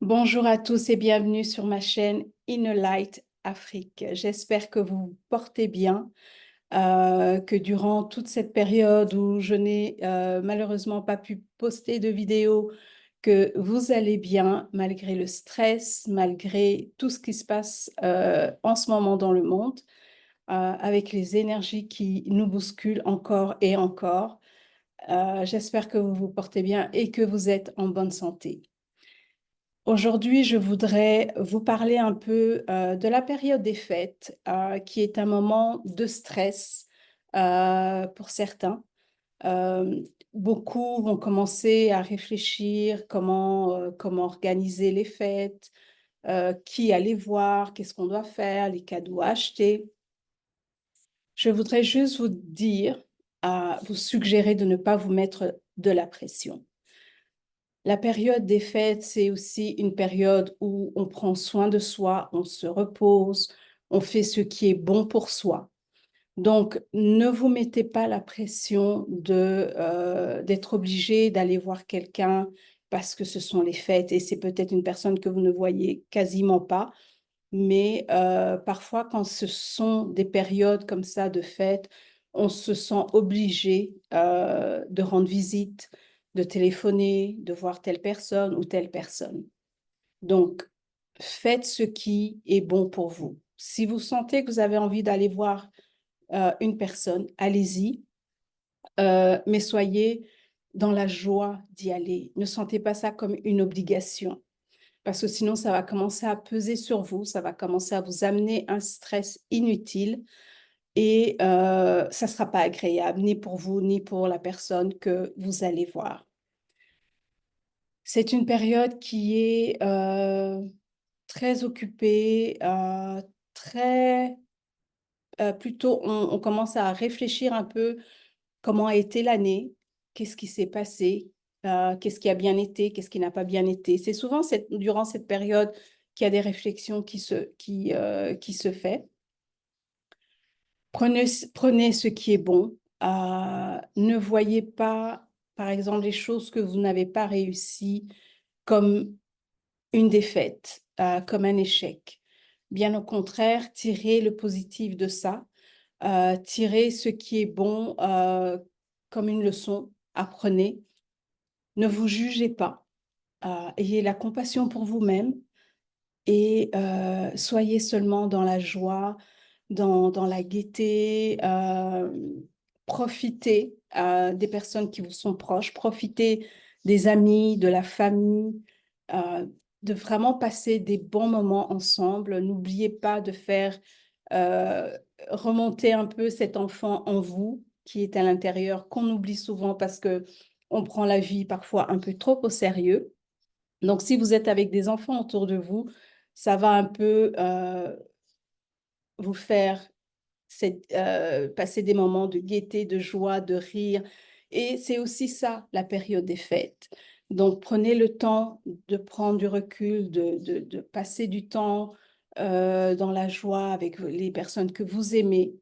Bonjour à tous et bienvenue sur ma chaîne In a Light Afrique. J'espère que vous vous portez bien, que durant toute cette période où je n'ai malheureusement pas pu poster de vidéos, que vous allez bien malgré le stress, malgré tout ce qui se passe en ce moment dans le monde, avec les énergies qui nous bousculent encore et encore. J'espère que vous vous portez bien et que vous êtes en bonne santé. Aujourd'hui, je voudrais vous parler un peu de la période des fêtes, qui est un moment de stress pour certains. Euh, Beaucoup vont commencer à réfléchir comment organiser les fêtes, qui aller voir, qu'est-ce qu'on doit faire, les cadeaux à acheter. Je voudrais juste vous dire, vous suggérer de ne pas vous mettre de la pression. La période des fêtes, c'est aussi une période où on prend soin de soi, on se repose, on fait ce qui est bon pour soi. Donc, ne vous mettez pas la pression d'être obligé d'aller voir quelqu'un parce que ce sont les fêtes et c'est peut-être une personne que vous ne voyez quasiment pas. Mais parfois, quand ce sont des périodes comme ça de fête, on se sent obligé de rendre visite, de téléphoner, de voir telle personne ou telle personne. Donc, faites ce qui est bon pour vous. Si vous sentez que vous avez envie d'aller voir une personne, allez-y, mais soyez dans la joie d'y aller. Ne sentez pas ça comme une obligation parce que sinon, ça va commencer à peser sur vous, ça va commencer à vous amener un stress inutile et ça ne sera pas agréable, ni pour vous, ni pour la personne que vous allez voir. C'est une période qui est très occupée, très, plutôt, on commence à réfléchir un peu comment a été l'année, qu'est-ce qui s'est passé, qu'est-ce qui a bien été, qu'est-ce qui n'a pas bien été. C'est souvent durant cette période qu'il y a des réflexions qui se fait. Prenez ce qui est bon. Ne voyez pas, par exemple, les choses que vous n'avez pas réussi comme une défaite, comme un échec. Bien au contraire, tirez le positif de ça. Tirez ce qui est bon comme une leçon. Apprenez. Ne vous jugez pas. Ayez la compassion pour vous-même et soyez seulement dans la joie, dans la gaieté. Profitez des personnes qui vous sont proches. Profitez des amis, de la famille, euh, de vraiment passer des bons moments ensemble. N'oubliez pas de faire euh, remonter un peu cet enfant en vous qui est à l'intérieur, qu'on oublie souvent parce que on prend la vie parfois un peu trop au sérieux. Donc, si vous êtes avec des enfants autour de vous, ça va un peu vous faire passer des moments de gaieté, de joie, de rire. Et c'est aussi ça, la période des fêtes. Donc, prenez le temps de prendre du recul, de passer du temps dans la joie avec les personnes que vous aimez.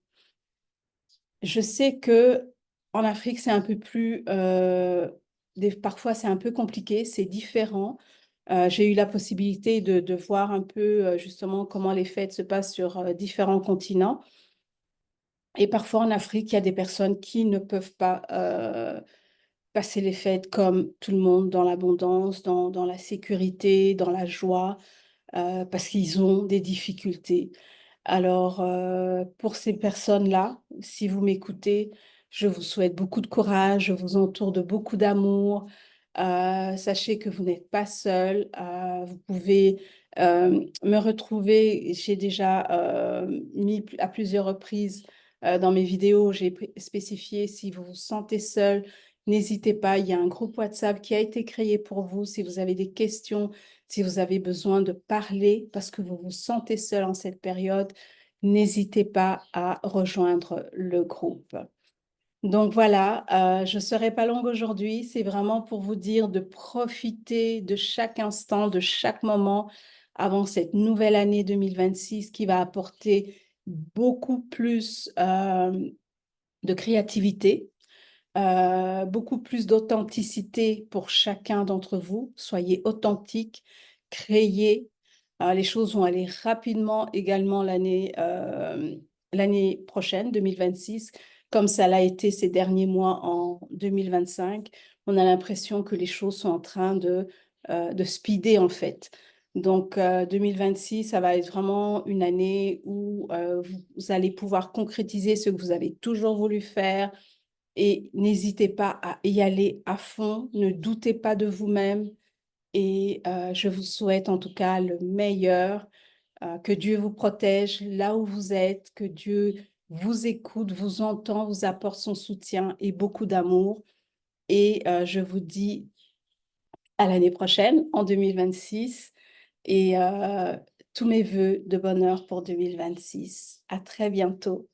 Je sais que en Afrique, c'est un peu plus, parfois c'est un peu compliqué, c'est différent. J'ai eu la possibilité de voir un peu justement comment les fêtes se passent sur différents continents. Et parfois en Afrique, il y a des personnes qui ne peuvent pas passer les fêtes comme tout le monde, dans l'abondance, dans la sécurité, dans la joie, parce qu'ils ont des difficultés. Alors, pour ces personnes-là, si vous m'écoutez, je vous souhaite beaucoup de courage, je vous entoure de beaucoup d'amour. Sachez que vous n'êtes pas seul. Vous pouvez me retrouver. J'ai déjà mis à plusieurs reprises dans mes vidéos, j'ai spécifié si vous vous sentez seul, n'hésitez pas. Il y a un groupe WhatsApp qui a été créé pour vous. Si vous avez des questions, si vous avez besoin de parler parce que vous vous sentez seul en cette période, n'hésitez pas à rejoindre le groupe. Donc voilà, je ne serai pas longue aujourd'hui. C'est vraiment pour vous dire de profiter de chaque instant, de chaque moment avant cette nouvelle année 2026 qui va apporter beaucoup plus de créativité, beaucoup plus d'authenticité pour chacun d'entre vous. Soyez authentique, créer. Les choses vont aller rapidement également l'année prochaine, 2026, comme ça l'a été ces derniers mois en 2025. On a l'impression que les choses sont en train de speeder en fait. Donc, 2026, ça va être vraiment une année où vous allez pouvoir concrétiser ce que vous avez toujours voulu faire, et n'hésitez pas à y aller à fond, ne doutez pas de vous-même, et je vous souhaite en tout cas le meilleur, que Dieu vous protège là où vous êtes, que Dieu vous écoute, vous entend, vous apporte son soutien et beaucoup d'amour. Et je vous dis à l'année prochaine, en 2026, et tous mes vœux de bonheur pour 2026. À très bientôt.